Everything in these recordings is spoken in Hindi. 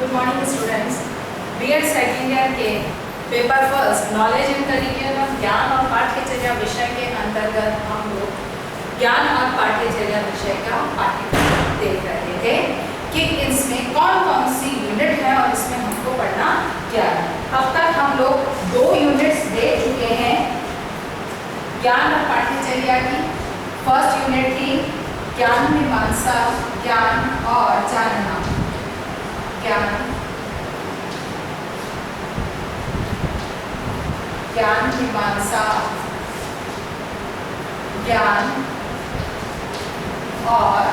Good morning students. BEd second year के paper first knowledge and curriculum ज्ञान और पाठ्यचर्या विषय के अंतर्गत हम लोग ज्ञान और पाठ्यचर्या विषय का पाठ्यक्रम देख रहे थे कि इसमें कौन कौन सी यूनिट है और इसमें हमको पढ़ना क्या है। अब तक हम लोग 2 यूनिट्स दे चुके हैं ज्ञान और पाठ्यचर्या की। फर्स्ट यूनिट थी ज्ञान मीमांसा, ज्ञान और जानना। ज्ञान मीमांसा, ज्ञान और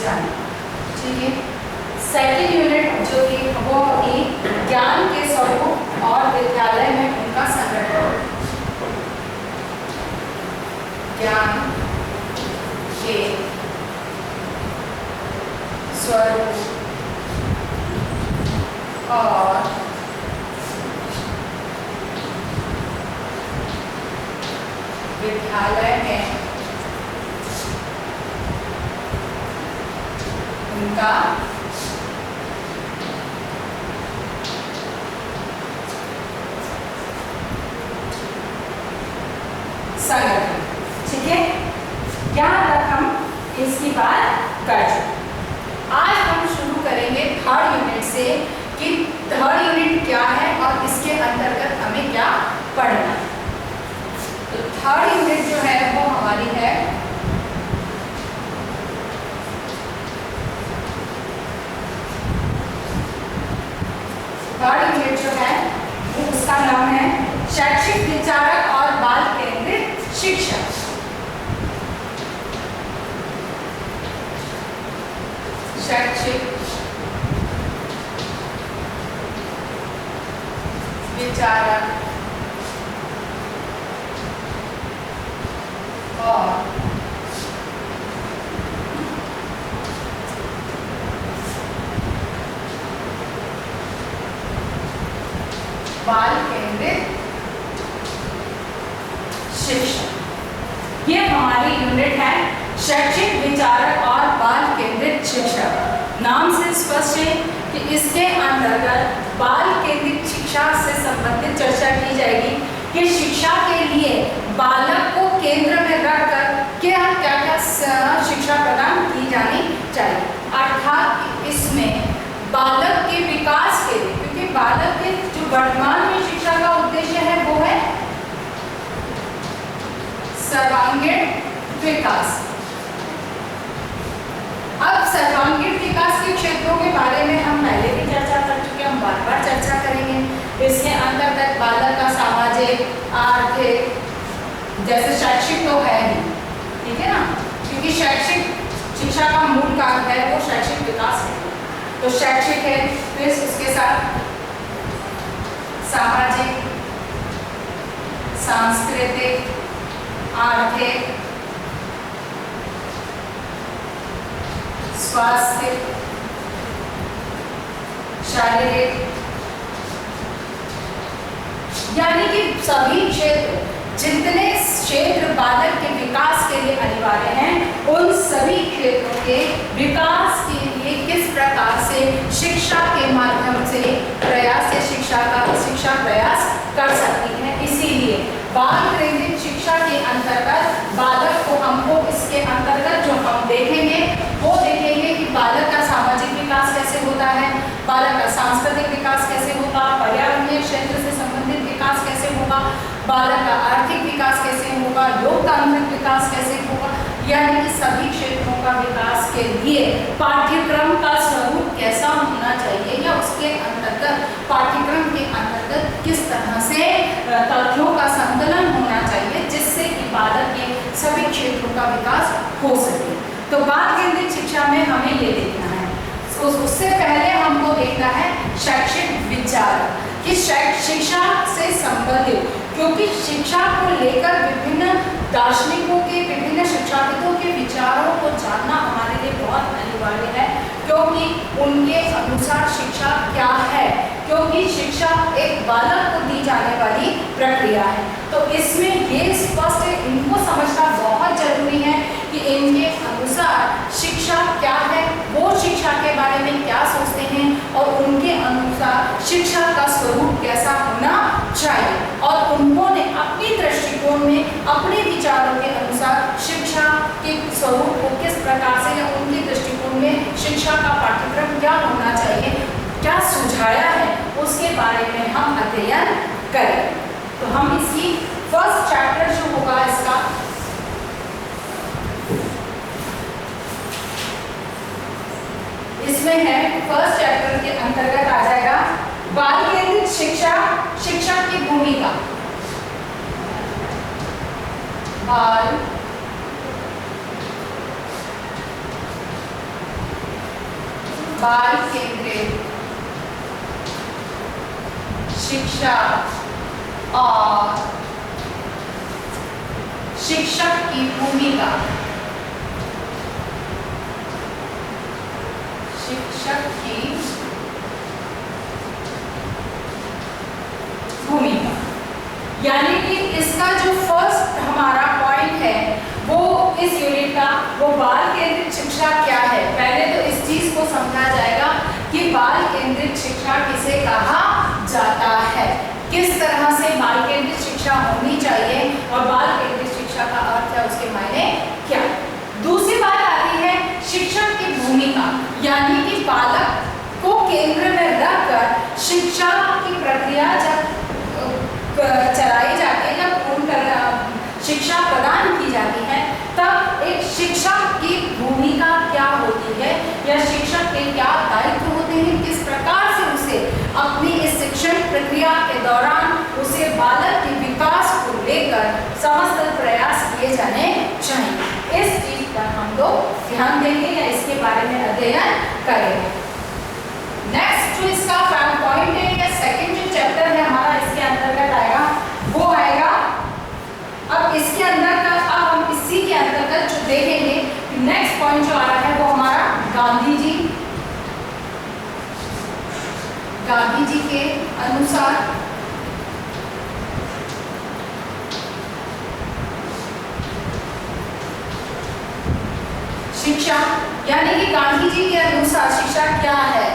जानना। ठीक है। सेकेंड यूनिट जो कि वो होगी ज्ञान के स्वरूप और विद्यालय में उनका संगठन। ज्ञान के स्वरूप और विद्यालय में उनका संगठन। ठीक है, यहाँ तक हम इसकी बात कर चुके। आज हम शुरू करेंगे थर्ड यूनिट से कि थर्ड यूनिट क्या है और इसके अंतर्गत हमें क्या पढ़ना है। तो थर्ड यूनिट जो है वो हमारी है थर्ड यूनिट जो है वो उसका नाम है शैक्षिक विचारक और बाल केंद्रित शिक्षा। शैक्षिक विचारक और बाल केंद्रित शिक्षा, ये हमारी यूनिट है शैक्षिक विचारक और बाल केंद्रित शिक्षा। नाम से स्पष्ट है कि इसके अंतर्गत बाल केंद्रित शिक्षा से संबंधित चर्चा की जाएगी कि शिक्षा के लिए बालक को केंद्र में रखकर क्या क्या शिक्षा प्रदान की जानी चाहिए। अर्थात इसमें बालक के विकास के लिए, क्योंकि बालक के जो वर्तमान में शिक्षा का उद्देश्य है वो है सर्वांगीण विकास। अब सर्वांगीण विकास के क्षेत्रों के बारे में हम पहले भी चर्चा कर चुके हैं, हम बार बार चर्चा करेंगे। इसके अंतर्गत बालक का सामाजिक, आर्थिक, जैसे शैक्षिक तो है ही, ठीक है ना, क्योंकि शैक्षिक शिक्षा का मूल कार्य है वो शैक्षिक विकास है। तो शैक्षिक है, फिर उसके साथ सामाजिक, सांस्कृतिक, आर्थिक, स्वास्थ्य, शारीरिक, यानी कि सभी क्षेत्र, जितने क्षेत्र बालक के विकास के लिए अनिवार्य हैं, उन सभी क्षेत्रों के विकास के लिए किस प्रकार से शिक्षा के माध्यम से शिक्षा प्रयास कर सकती है। इसीलिए बाल केंद्रित शिक्षा के अंतर्गत बालक को हमको इसके अंतर्गत जो हम देखेंगे वो देखेंगे कि बालक का सामाजिक विकास कैसे होता है, बालक का सांस्कृतिक विकास कैसे होगा, पर्यावरणीय क्षेत्र से संबंधित विकास कैसे होगा, बालक का आर्थिक विकास कैसे होगा, लोकतांत्रिक विकास कैसे होगा, यानी कि सभी क्षेत्रों का विकास के लिए पाठ्यक्रम का स्वरूप कैसा होना चाहिए या उसके अंतर्गत पाठ्यक्रम के अंतर्गत किस तरह से तथ्यों का संकलन होना चाहिए जिससे कि बालक के सभी क्षेत्रों का विकास हो सके। तो बाल केंद्रित शिक्षा में हमें ये देखना है। उससे पहले हमको देखना है शैक्षिक विचार कि शिक्षा से संबंधित, क्योंकि शिक्षा को लेकर विभिन्न दार्शनिकों के, विभिन्न शिक्षाविदों के विचारों को जानना हमारे लिए बहुत अनिवार्य है, क्योंकि उनके अनुसार शिक्षा क्या है, क्योंकि शिक्षा एक बालक को दी जाने वाली प्रक्रिया है। तो इसमें ये स्पष्ट शिक्षा का स्वरूप कैसा होना चाहिए, और उन्होंने अपनी दृष्टिकोण में अपने विचारों के अनुसार शिक्षा के स्वरूप को किस प्रकार से या उनके दृष्टिकोण में शिक्षा का पाठ्यक्रम क्या होना चाहिए, क्या सुझाया है, उसके बारे में हम अध्ययन करें। तो हम इसी फर्स्ट चैप्टर जो होगा इसका, इसमें है फर्स्ट चैप्टर के अंतर्गत आ जाएगा बाल केंद्रित शिक्षा, शिक्षक की भूमिका। बाल केंद्रित शिक्षा और शिक्षक की भूमिका। शिक्षक की भूमिका, यानी कि इसका जो फर्स्ट हमारा पॉइंट है वो इस यूनिट का, वो बाल केंद्रित शिक्षा क्या है। पहले तो इस चीज को समझा जाएगा कि बाल केंद्रित शिक्षा किसे कहा जाता है, किस तरह से बाल केंद्रित शिक्षा होनी चाहिए और बाल केंद्रित शिक्षा का अर्थ है, उसके मायने क्या। दूसरी बात आती है शिक्षक की भूमिका, यानी कि बालक को केंद्र में रखकर शिक्षा की प्रक्रिया जब चलाई जाती है, जब शिक्षा प्रदान की जाती है, तब एक शिक्षक की भूमिका क्या होती है या शिक्षक के क्या दायित्व होते हैं, किस प्रकार से उसे अपनी इस शिक्षण प्रक्रिया के दौरान उसे बालक के विकास को लेकर समस्त प्रयास किए जाने चाहिए। इस चीज पर हम लोग ध्यान देंगे या इसके बारे में अध्ययन करेंगे। नेक्स्ट जो इसका पॉइंट है या सेकंड जो चैप्टर है हमारा इसके अंतर्गत आएगा, वो आएगा अब इसके अंदर का, अब हम इसी के अंतर्गत जो देखेंगे नेक्स्ट पॉइंट जो आ रहा है वो हमारा गांधी जी के अनुसार शिक्षा, यानी कि गांधी जी के अनुसार शिक्षा क्या है,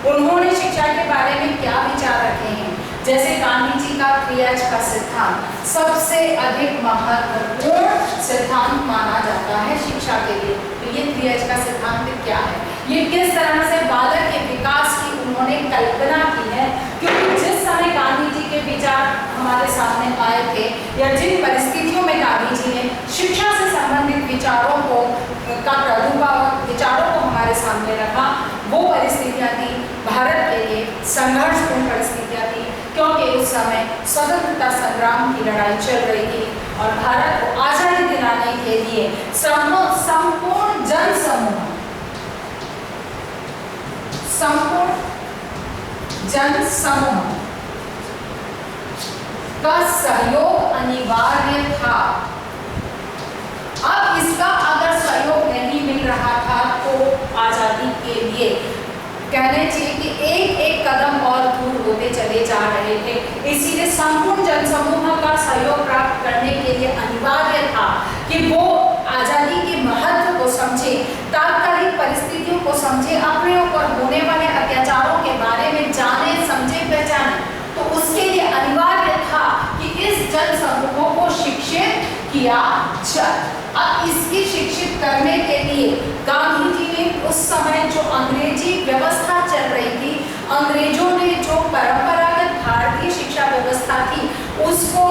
उन्होंने शिक्षा के बारे में क्या विचार रखे हैं। जैसे गांधी जी का 3H का सिद्धांत सबसे अधिक महत्वपूर्ण सिद्धांत माना जाता है शिक्षा के लिए। तो ये 3H का सिद्धांत क्या है, ये किस तरह से बालक के विकास की उन्होंने कल्पना की है, क्योंकि जिस समय गांधी जी के विचार हमारे सामने आए थे या जिन परिस्थितियों में गांधी जी ने शिक्षा से संबंधित विचारों को का प्रादुर्भाव विचारों को हमारे सामने रखा, वो परिस्थितियां थी भारत के लिए संघर्षपूर्ण परिस्थितियां थी, क्योंकि उस समय स्वतंत्रता संग्राम की लड़ाई चल रही थी और भारत को आजादी दिलाने के लिए संपूर्ण जन समूह का सहयोग अनिवार्य था। अब इसका अगर सहयोग नहीं मिल रहा था तो आजादी के लिए कहने चाहिए कि एक एक कदम और दूर होते चले जा रहे थे। इसीलिए संपूर्ण जनसमूह का सहयोग प्राप्त करने के लिए अनिवार्य था कि वो आजादी के महत्व को समझे, तात्कालिक परिस्थितियों को समझे, अपने ऊपर होने वाले अत्याचारों के बारे में जाने, समझे, पहचाने। तो उसके लिए अनिवार्य था कि इस जनसमूह को शिक्षित किया जाए। अब इसकी शिक्षित करने के लिए गांधी जी ने उस समय जो अंग्रेजी व्यवस्था चल रही थी, अंग्रेजों ने जो परंपरागत भारतीय शिक्षा व्यवस्था थी उसको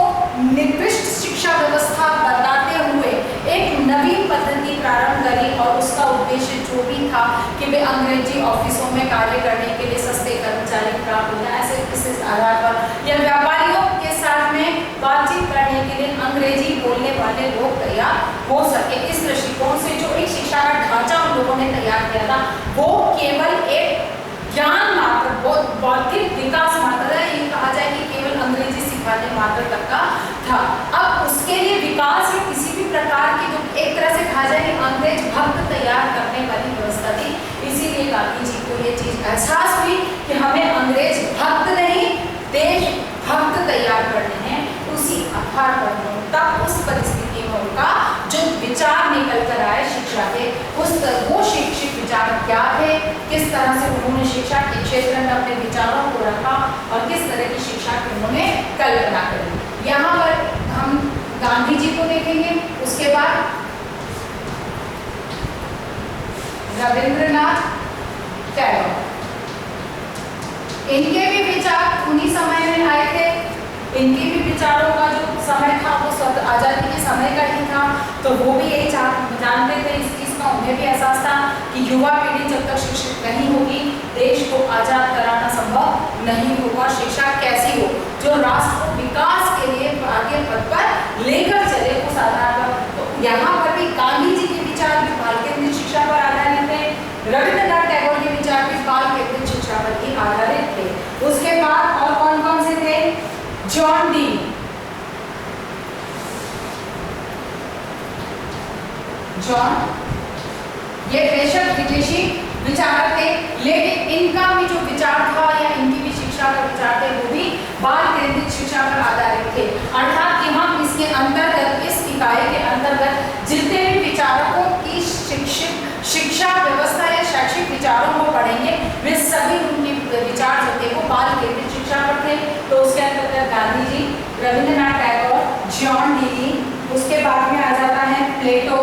निकृष्ट शिक्षा व्यवस्था बताते हुए एक नवीन पद्धति प्रारंभ करी, और उसका उद्देश्य जो भी था कि वे अंग्रेजी ऑफिसों में कार्य करने के लिए सस्ते कर्मचारी प्राप्त हो जाए, ऐसे इस आधार पर या व्यापारियों के साथ में बातचीत करने के लिए अंग्रेजी बोलने वाले लोग तैयार हो सके। इस दृष्टिकोण से जो एक शिक्षा का ढांचा उन लोगों ने तैयार किया था वो केवल एक ज्ञान मात्र, बौद्धिक विकास मात्र, ये कहा जाए कि केवल अंग्रेजी सिखाने मात्र तक का था। अब उसके लिए विकास या किसी भी प्रकार की जो एक तरह से कहा जाए कि अंग्रेज भक्त तैयार करने वाली व्यवस्था थी, इसीलिए गांधी जी को ये चीज एहसास हुई कि हमें अंग्रेज भक्त नहीं देश भक्त तैयार करने हैं। उसी आधार पर तब उस परिस्थिति में उनका जो विचार निकल कर आए शिक्षा के, वो शिक्षित विचार क्या थे, किस तरह से उन्होंने शिक्षा के क्षेत्र में अपने विचारों को रखा और किस तरह की शिक्षा की उन्होंने कल्पना करी। यहाँ पर हम गांधी जी को देखेंगे, उसके बाद रविंद्रनाथ टैगोर, इनके भी विचार उन्हीं समय में आए थे। इनके भी विचारों का जो समय था वो आजादी के समय का ही था, तो वो भी यही जानते थे, इस चीज का उन्हें भी एहसास था कि युवा पीढ़ी जब तक शिक्षित नहीं होगी देश को आजाद कराना संभव नहीं होगा। शिक्षा कैसी हो जो राष्ट्र को विकास के लिए आगे पथ पर लेकर चले उस आधार पर। तो यहाँ पर भी गांधी जी के विचार भी बाल केंद्रित शिक्षा पर आधारित थे, रविंद्रनाथ टैगोर के विचार भी बाल केंद्रित शिक्षा पर ही आधारित थे। उसके बाद और कौन कौन से थे? जॉन डी, ये बेशक विदेशी विचारक थे, लेकिन इनका भी जो विचार था या इनकी भी शिक्षा का विचार थे वो भी बाल केंद्रित शिक्षा पर आधारित थे। अर्थात कि हम इसके अंतर्गत, इस इकाई के अंतर्गत जितने भी विचारकों की शिक्षा व्यवस्था या शैक्षिक विचारों को पढ़ेंगे वे सभी उनके विचार जो थे वो बाल केंद्रित शिक्षा पर थे। तो उसके अंतर्गत गांधी जी, रविंद्रनाथ टैगोर, जॉन डी, उसके बाद में आ जाता है प्लेटो,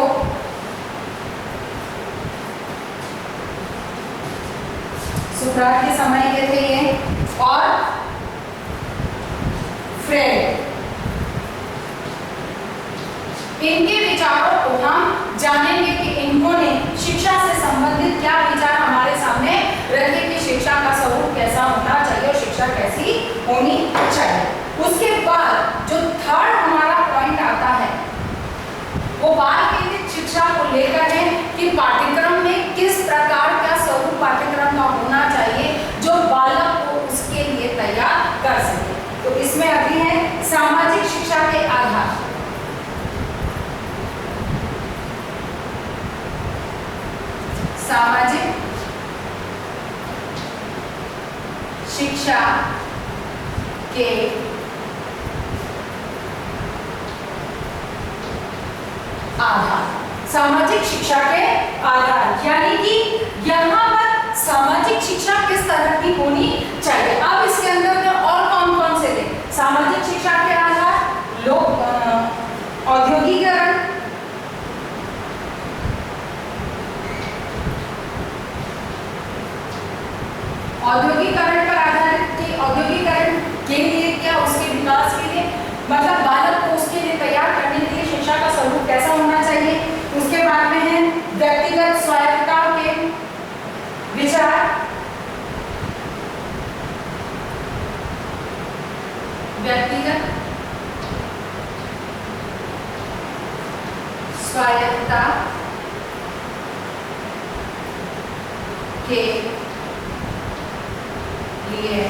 सुकरात के समय के थे ये, और फ्रेड। इनके विचारों को हम जानेंगे कि इन्होंने शिक्षा से संबंधित क्या विचार हमारे सामने रखे कि शिक्षा का स्वरूप कैसा होना चाहिए और शिक्षा कैसी होनी चाहिए। उसके बाद जो थर्ड हमारा पॉइंट आता है वो बाल केंद्रित शिक्षा को लेकर है कि पाठ्यक्रम में किस प्रकार का स्वरूप पाठ्यक्रम का होना चाहिए जो बालक को उसके लिए तैयार कर सके। तो इसमें अभी है सामाजिक शिक्षा के आधार, सामाजिक शिक्षा के आधार, सामाजिक शिक्षा के आधार, यानी कि यहाँ पर सामाजिक शिक्षा किस तरह की होनी चाहिए। अब इसके अंदर में और कौन कौन से थे सामाजिक शिक्षा के आधार? लोग औद्योगिकरण, औद्योगिकरण पर आधारित थे। औद्योगिकरण के लिए क्या, उसके विकास के लिए, मतलब बालक को उसके लिए तैयार करने के लिए शिक्षा का स्वरूप कैसा होना चाहिए। उसके बाद में है व्यक्तिगत स्वायत्तता के विचार, व्यक्तिगत स्वायत्तता के लिए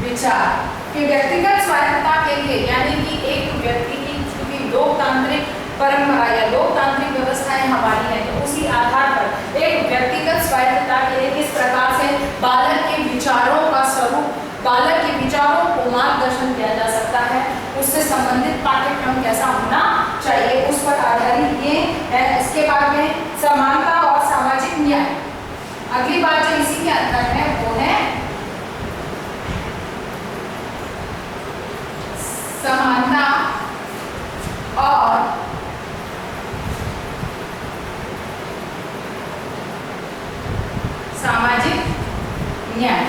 विचार कि व्यक्तिगत स्वायत्तता के लिए, यानी कि एक व्यक्ति की चूंकि लोकतांत्रिक परंपरा या लोकतांत्रिक व्यवस्थाएं हमारी हैं तो उसी आधार पर एक व्यक्तिगत स्वायत्तता के लिए किस प्रकार से बालक के विचारों का स्वरूप, बालक के विचारों को मार्गदर्शन किया जा सकता है, उससे संबंधित पाठ्यक्रम कैसा होना चाहिए, उस पर आधारित ये है। इसके बाद में समानता और सामाजिक न्याय। अगली बात जो इसी के अंदर है वो है समानता और सामाजिक न्याय,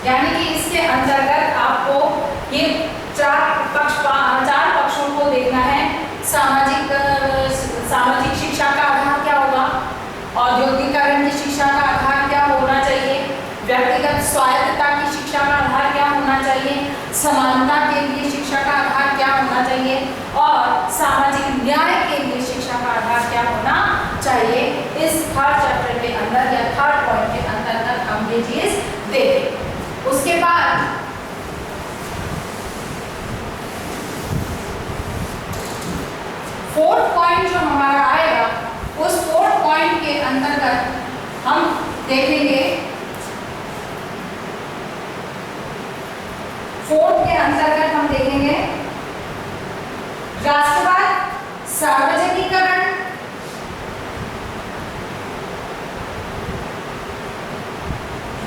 यानी कि इसके अंतर्गत आपको ये चार पक्षों को देखना है। सामाजिक शिक्षा का आधार क्या होगा, औद्योगिकरण की शिक्षा का आधार क्या होना चाहिए, व्यक्तिगत स्वायत्तता की शिक्षा का आधार क्या होना चाहिए, समानता के लिए शिक्षा का आधार क्या होना चाहिए और सामाजिक न्याय के लिए शिक्षा का आधार क्या होना चाहिए। इस थर्ड चैप्टर के अंदर या थर्ड पॉइंट के अंतर्गत हम ये चीज देखें। उसके बाद फोर्थ पॉइंट जो हमारा आएगा उस फोर्थ पॉइंट के अंतर्गत हम देखेंगे, फोर्थ के अंतर्गत हम देखेंगे राष्ट्रवाद, सार्वजनिकरण,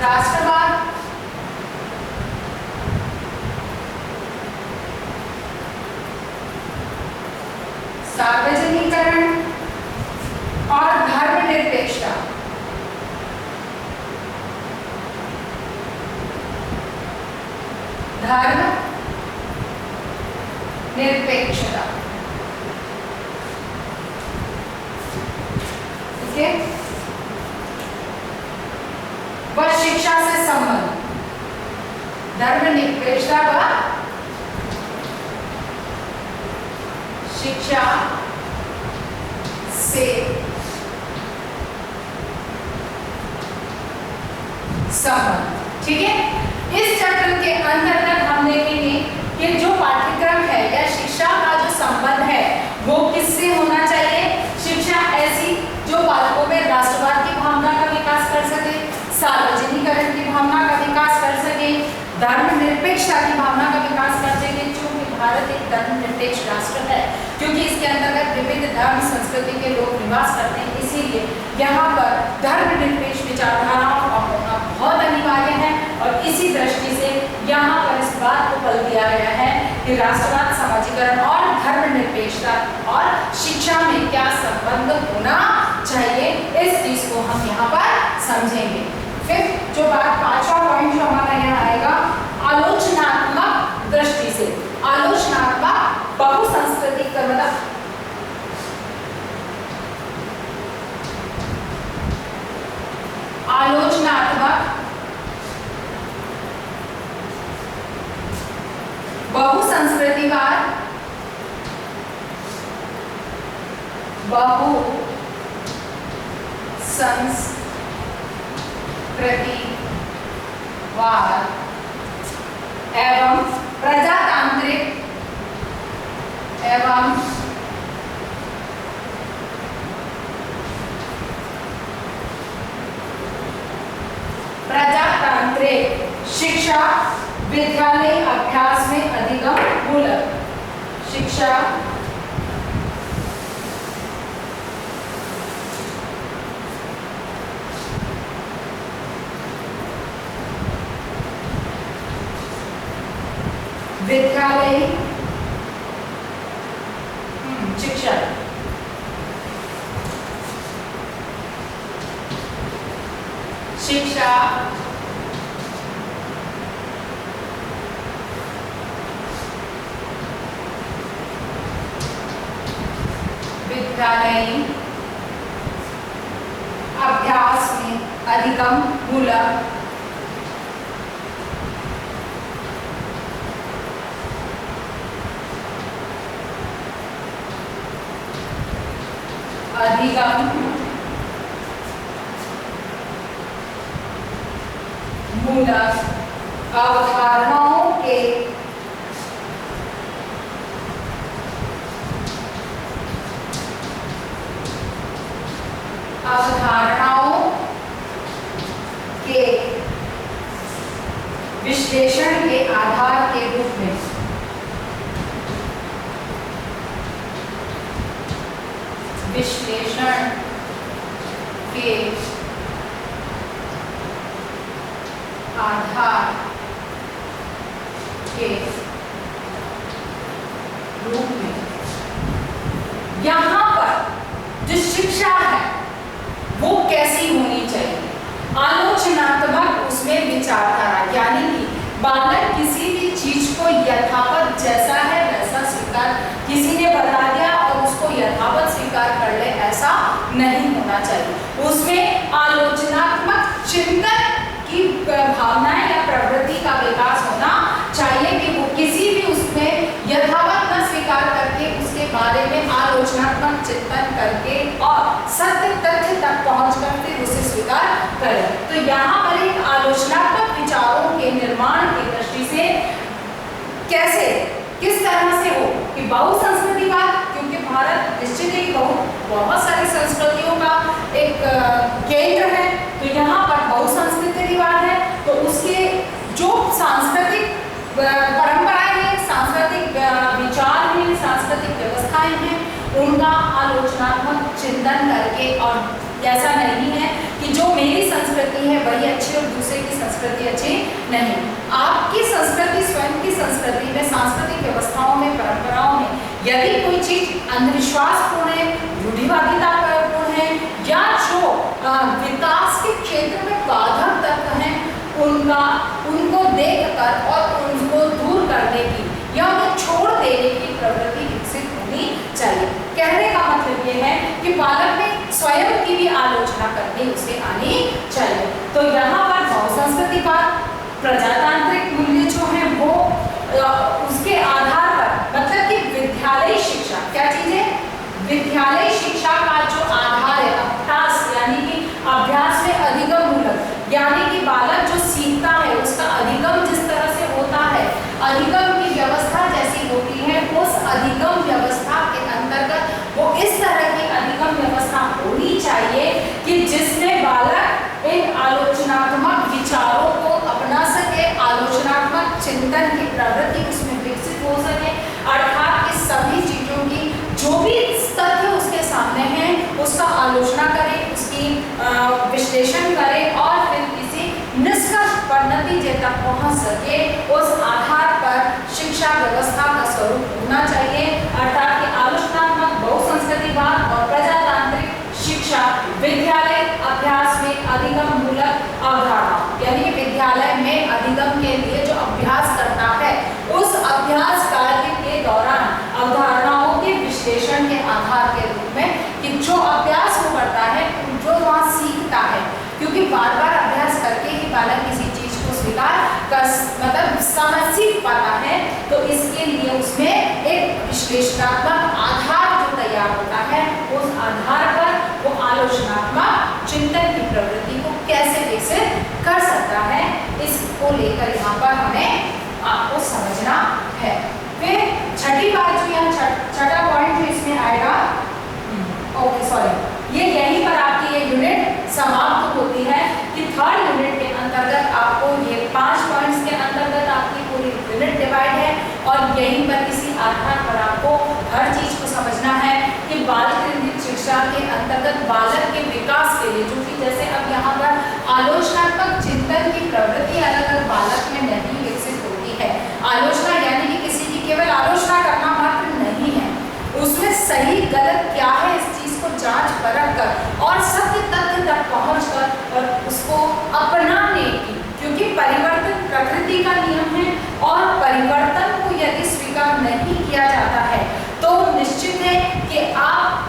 राष्ट्रवाद, सार्वजनिकरण और धर्मनिरपेक्षता। धर्म निरपेक्षता, ठीक है। व शिक्षा से संबंध, धर्मनिरपेक्षता व शिक्षा से संबंध, ठीक है। इस चैप्टर के अंतर्गत हम देखेंगे कि जो पाठ्यक्रम है या शिक्षा का जो संबंध है वो किससे होना चाहिए। शिक्षा ऐसी जो बालकों में राष्ट्रवाद की भावना का विकास कर सके, सार्वजनिकरण की भावना का विकास कर सके, धर्मनिरपेक्षता की भावना का विकास कर सके। चूंकि भारत एक धर्मनिरपेक्ष राष्ट्र है, क्योंकि इसके अंतर्गत विविध धर्म संस्कृति के लोग निवास करते हैं, इसीलिए यहाँ पर धर्मनिरपेक्ष विचारधाराओं का होना बहुत अनिवार्य है। और इसी दृष्टि से यहाँ पर इस बात को बल दिया गया है कि राष्ट्रवाद, समाजीकरण और धर्मनिरपेक्षता और शिक्षा में क्या संबंध होना चाहिए, इस चीज को हम यहाँ पर समझेंगे। फिर जो बात पांचवा पॉइंट जो हमारा यहाँ आएगा, आलोचनात्मक दृष्टि से, आलोचनात्मक बहुसांस्कृतिक मतलब आलोचनात्मक बहुसंस्कृतिवाद, बहुसंस्कृतिवाद एवं प्रजातांत्रिक एवं प्रजातांत्रिक शिक्षा विद्यालय अभ्यास में अधिगम मूलक शिक्षा विद्यालय शिक्षा शिक्षा विद्यालय अभ्यास में अधिगम मूलक अधिगम मूलक अवधारणाओं के विश्लेषण के आधार के रूप में विश्लेषण के आधार के रूप में यहाँ पर जो शिक्षा है वो कैसी होनी चाहिए, आलोचनात्मक उसमें विचारधारा, यानी कि बालक किसी भी चीज को यथावत जैसा है वैसा स्वीकार, किसी ने बता दिया और उसको यथावत स्वीकार कर ले, ऐसा नहीं होना चाहिए। उसमें आलोचनात्मक चिंतन की भावनाएं या प्रवृत्ति का विकास होना चाहिए कि वो किसी भी उसमें यथावत न स्वीकार करके उसके बारे में आलोचनात्मक चिंतन करके और सत्य तथ्य तक पहुंचकर फिर उसे स्वीकार करें। तो यहाँ पर एक आलोचनात्मक विचारों के निर्माण की दृष्टि से कैसे किस तरह से हो कि बहुसंस्कृतिवाद, क्योंकि भारत निश्चित ही बहुत सारी संस्कृतियों का एक केंद्र है, तो यहाँ पर बहुसंस्कृतिवाद है, तो उसके जो सांस्कृतिक परंपराएं हैं, सांस्कृतिक विचार हैं, सांस्कृतिक व्यवस्थाएं हैं, उनका चिंतन करके, और ऐसा नहीं है कि जो मेरी संस्कृति है वही अच्छी और दूसरे की संस्कृति अच्छी नहीं। आपकी संस्कृति, स्वयं की संस्कृति में, सांस्कृतिक व्यवस्थाओं में, परंपराओं में यदि कोई चीज अंधविश्वासपूर्ण है, रूढ़िवादितापूर्ण है, या जो विकास के क्षेत्र में बाधक तत्व हैं, उनको देखकर और उनको दूर करने की या उन्हें छोड़ देने की प्रवृत्ति विकसित होनी चाहिए। कहने का मतलब ये है कि बालक में स्वयं की भी आलोचना करनी उसे आनी चाहिए। तो यहाँ पर बहुसंस्कृतिवाद, प्रजातांत्रिक मूल्य जो है वो उसके आधार पर, मतलब कि विद्यालय शिक्षा क्या चीज है, विद्यालय शिक्षा का जो आधार है अभ्यास, यानी कि अभ्यास में अधिगम मूलक, यानी कि बालक जो सीखता है उसका अधिगम जिस तरह से होता है, अधिगम की व्यवस्था जैसी होती है, उस अधिगम व्यवस्था के अंतर्गत वो इस तरह की अधिगम व्यवस्था होनी चाहिए कि जिसमें बालक इन आलोचनात्मक विचारों को अपना सके, आलोचनात्मक चिंतन की प्रवृत्ति उसमें विकसित हो सके, अर्थात इस सभी चीजों की जो भी तथ्य उसके सामने है उसका आलोचना करे, उसकी विश्लेषण करे और फिर किसी निष्कर्ष पर, नतीजे तक पहुंच सके। उस आधार पर शिक्षा व्यवस्था का स्वरूप होना चाहिए, अर्थात कि आलोचनात्मक, बहुसंस्कृतिवाद और प्रजातांत्रिक शिक्षा विद्यालय अभ्यास में अधिगम मूलक अवधारणा, यानी विद्यालय में अधिगम के लिए जो अभ्यास करता है उस अभ्यास कार्य के दौरान अवधारणाओं के विश्लेषण के आधार के रूप में, कि जो अभ्यास वो करता है, जो वहाँ सीखता है, क्योंकि बार बार अभ्यास करके ही बालक किसी चीज को स्वीकार कर, मतलब समझ सीख पाता है, तो इसके लिए उसमें एक विश्लेषणात्मक आधार जो तैयार होता है, उस आधार पर वो आलोचनात्मक चिंतन की प्रवृत्ति को कैसे विकसित कर सकता है, इसको लेकर यहाँ पर हमें आपको समझना है। फिर छठी बात जो यहाँ छठा पॉइंट जो इसमें आएगा, ओके सॉरी, ये यहीं पर आपकी ये यूनिट समाप्त होती है कि थर्ड यूनिट के अंतर्गत आपको ये 5 पॉइंट्स के अंतर्गत आपकी पूरी यूनिट डिवाइड है, और यहीं पर इसी आधार पर आपको हर चीज को समझना है कि बाल केंद्रित शिक्षा के अंतर्गत बालक के विकास के लिए, जो कि जैसे अब यहाँ पर आलोचनात्मक चिंतन की प्रवृत्ति अलग अलग बालक में नहीं विकसित होती है। आलोचना यानी कि किसी की केवल आलोचना करना मात्र नहीं है, उसमें सही गलत क्या है इस चीज को जांच परख कर और सत्य तथ्य तक पहुंचकर और उसको अपनाने की, क्योंकि परिवर्तन प्रकृति का नियम है और परिवर्तन को यदि स्वीकार नहीं किया जाता है तो निश्चित है कि आप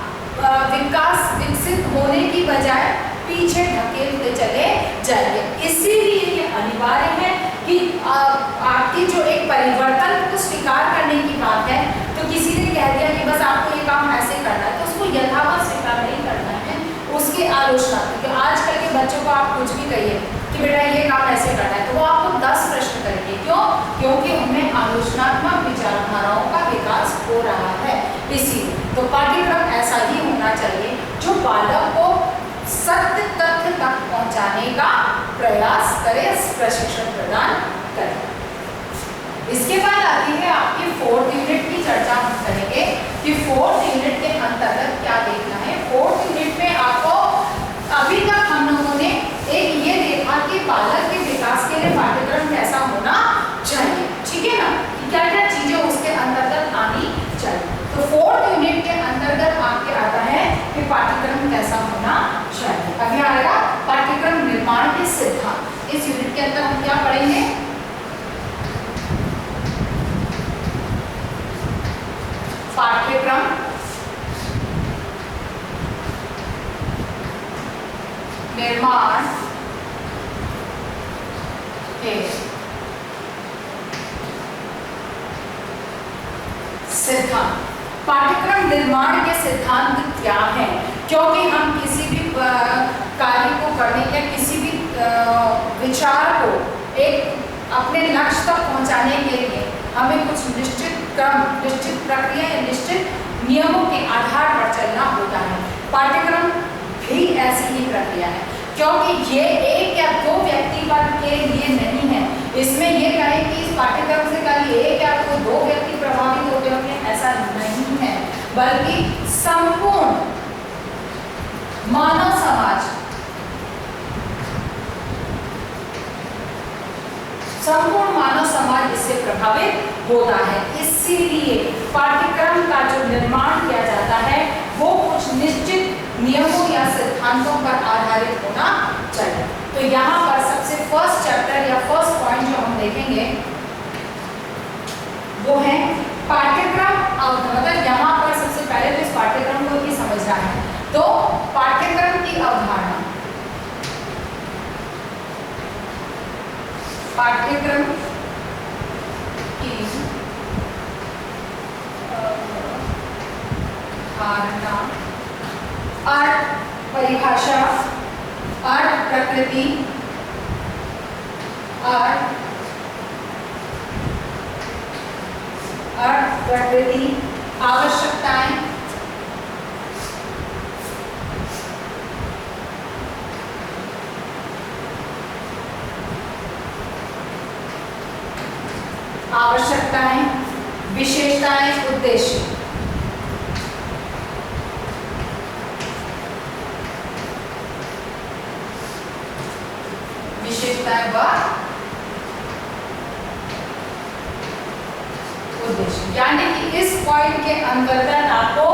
विकास विकसित होने की बजाय पीछे ढकेलते चले जाएंगे। इसीलिए ये अनिवार्य है कि आपकी जो एक परिवर्तन को स्वीकार करने की बात है, तो किसी ने कह दिया कि बस आपको ये काम ऐसे करना है, तो उसको यथावत स्वीकार नहीं करना है, उसकी आलोचना। क्योंकि आजकल के बच्चों को आप कुछ भी कहिए कि बेटा ये काम ऐसे करना है, तो वो आपको 10 प्रश्न करेंगे। क्यों? क्योंकि उनमें आलोचनात्मक विचारधाराओं का विकास हो रहा है। इसीलिए तो पाठ्यक्रम ऐसा ही होना चाहिए जो बालक को सत्य तथ्य तक पहुंचाने का प्रयास करे, प्रशिक्षण प्रदान करे। इसके बाद आती है आपकी 4th यूनिट की चर्चा हम करेंगे कि 4th यूनिट के अंतर्गत क्या देखना है। 4th यूनिट में आपको अभी तक हम लोगों ने एक ये देखा कि बालक के विकास के लिए पाठ्यक्रम कैसा होना चाहिए, ठीक है ना, कि क्या क्या चीजें उसके अंतर्गत आनी चाहिए। तो 4th यूनिट के अंतर्गत आपके आता है कि पाठ्यक्रम कैसा होना चाहिए। अभी आएगा पाठ्यक्रम निर्माण के सिद्धांत। इस यूनिट के अंदर हम क्या पढ़ेंगे? पाठ्यक्रम निर्माण के सिद्धांत। पाठ्यक्रम निर्माण के सिद्धांत क्या है? क्योंकि हम किसी भी कार्य को करने या किसी भी विचार को एक अपने लक्ष्य तक पहुंचाने के लिए हमें कुछ निश्चित क्रम, निश्चित प्रक्रिया या निश्चित नियमों के आधार पर चलना होता है। पाठ्यक्रम भी ऐसी ही प्रक्रिया है, क्योंकि ये एक या दो व्यक्तिगत के लिए नहीं है। इसमें ये कहें कि इस पाठ्यक्रम से खाली एक या दो व्यक्ति प्रभावित होते होंगे, ऐसा नहीं है, बल्कि संपूर्ण मानव समाज, संपूर्ण मानव समाज इससे प्रभावित होता है। इसीलिए पाठ्यक्रम का जो निर्माण किया जाता है वो कुछ निश्चित नियमों या सिद्धांतों पर आधारित होना चाहिए। तो यहाँ पर सबसे फर्स्ट चैप्टर या फर्स्ट पॉइंट जो हम देखेंगे वो है पाठ्यक्रम। मतलब यहाँ पर सबसे पहले तो इस पाठ्यक्रम को ही समझना है। तो पाठ्यक्रम की अवधारणा, पाठ्यक्रम की धारणा, अर्थ, परिभाषा, अर्थ, प्रकृति, अर्थ, प्रकृति, आवश्यकताएं, विशेषताएं, उद्देश्य। विशेषताएं व उद्देश्य, यानी कि इस पॉइंट के अंतर्गत आपको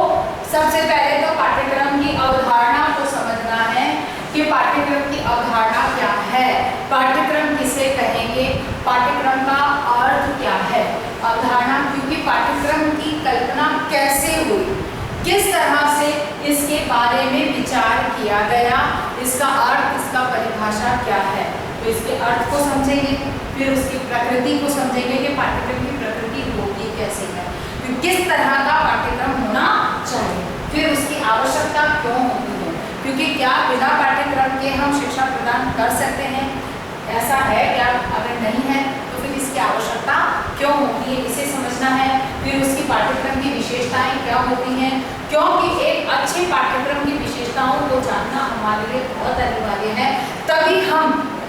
सबसे पहले तो पाठ्यक्रम की अवधारणा को समझना है कि पाठ्यक्रम की अवधारणा क्या है, पाठ्यक्रम किसे कहेंगे, पाठ्यक्रम का अर्थ क्या है। अवधारणा क्योंकि पाठ्यक्रम की कल्पना कैसे हुई, किस तरह से इसके बारे में विचार किया गया, इसका अर्थ, इसका परिभाषा क्या है। तो इसके अर्थ को समझेंगे, फिर उसकी प्रकृति को समझेंगे कि पाठ्यक्रम की प्रकृति होगी कैसे है, फिर किस तरह का पाठ्यक्रम होना चाहिए, फिर उसकी आवश्यकता क्यों होती है, क्योंकि क्या बिना पाठ्यक्रम के हम शिक्षा प्रदान कर सकते हैं, ऐसा है क्या, अगर नहीं है तो फिर इसकी आवश्यकता क्यों होती है, इसे समझना है। फिर उसकी पाठ्यक्रम की विशेषताएं क्या होती हैं, क्योंकि एक अच्छे पाठ्यक्रम की विशेषताओं को जानना हमारे लिए बहुत अनिवार्य है, तभी हम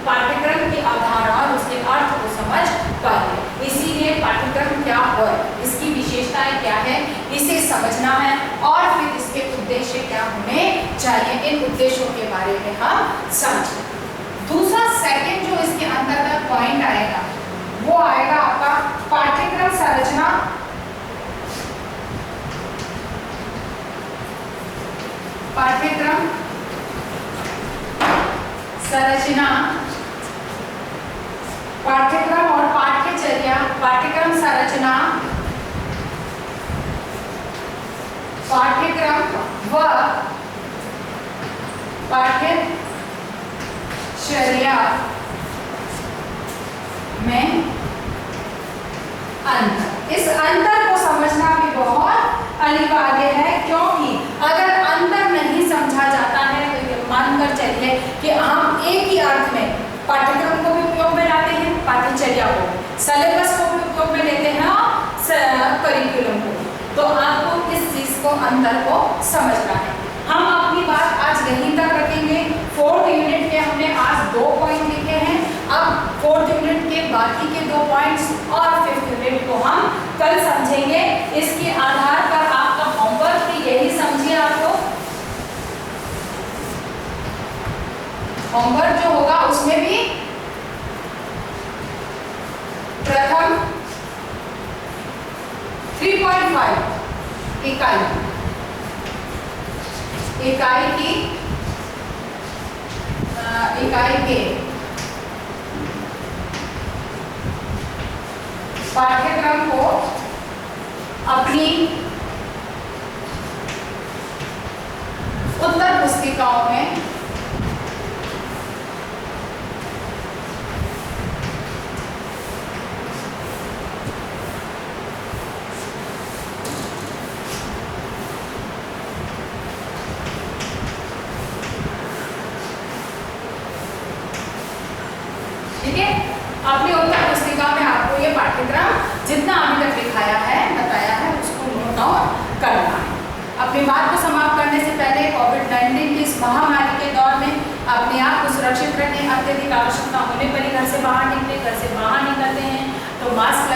पाठ्यक्रम की अवधारणा और उसके अर्थ को समझ पाएंगे। इसीलिए पाठ्यक्रम क्या है, इसकी विशेषताएं क्या है, इसे समझना है और फिर इसके उद्देश्य क्या होने चाहिए, इन उद्देश्यों के बारे में हम समझें। दूसरा सेकंड जो इसके अंतर्गत पॉइंट आएगा वो आएगा आपका पाठ्यक्रम संरचना, पाठ्यक्रम संरचना, पाठ्यक्रम और पाठ्यचर्या, पाठ्यक्रम संरचना, पाठ्यक्रम व पाठ्यचर्या में अंतर। इस अंतर को समझना भी बहुत अनिवार्य है, क्योंकि अगर अंतर नहीं समझा जाता है तो ये मानकर चलिए कि हम एक ही अर्थ में पाठ्यक्रम को भी उपयोग में लाते हैं, पाठ्यचर्या को, सिलेबस को भी उपयोग में लेते हैं और करिकुलम को, तो आपको इस चीज को, अंतर को समझना है। हम अपनी बात आज यहीं तक रखेंगे। 4th यूनिट के हमने आज 2 पॉइंट लिखे हैं, अब 4th यूनिट के बाकी के 2 पॉइंट्स और 5th यूनिट को हम कल समझेंगे। इसके आधार पर आपका होमवर्क भी यही समझिए, आपको होमवर्क जो होगा उसमें भी प्रथम 3.5 इकाई के पाठ्यक्रम को अपनी उत्तर पुस्तिकाओं में अपनी उत्तर पुस्तिका में आपको ये पाठ्यक्रम जितना अभी तक दिखाया है, बताया है, उसको नोट डाउन करना है। अपनी बात को समाप्त करने से पहले कोविड-19 की इस महामारी के दौर में अपने आप को सुरक्षित रखें। अत्यधिक आवश्यकता होने पर ही घर से बाहर निकले, घर से बाहर निकलते हैं तो मास्क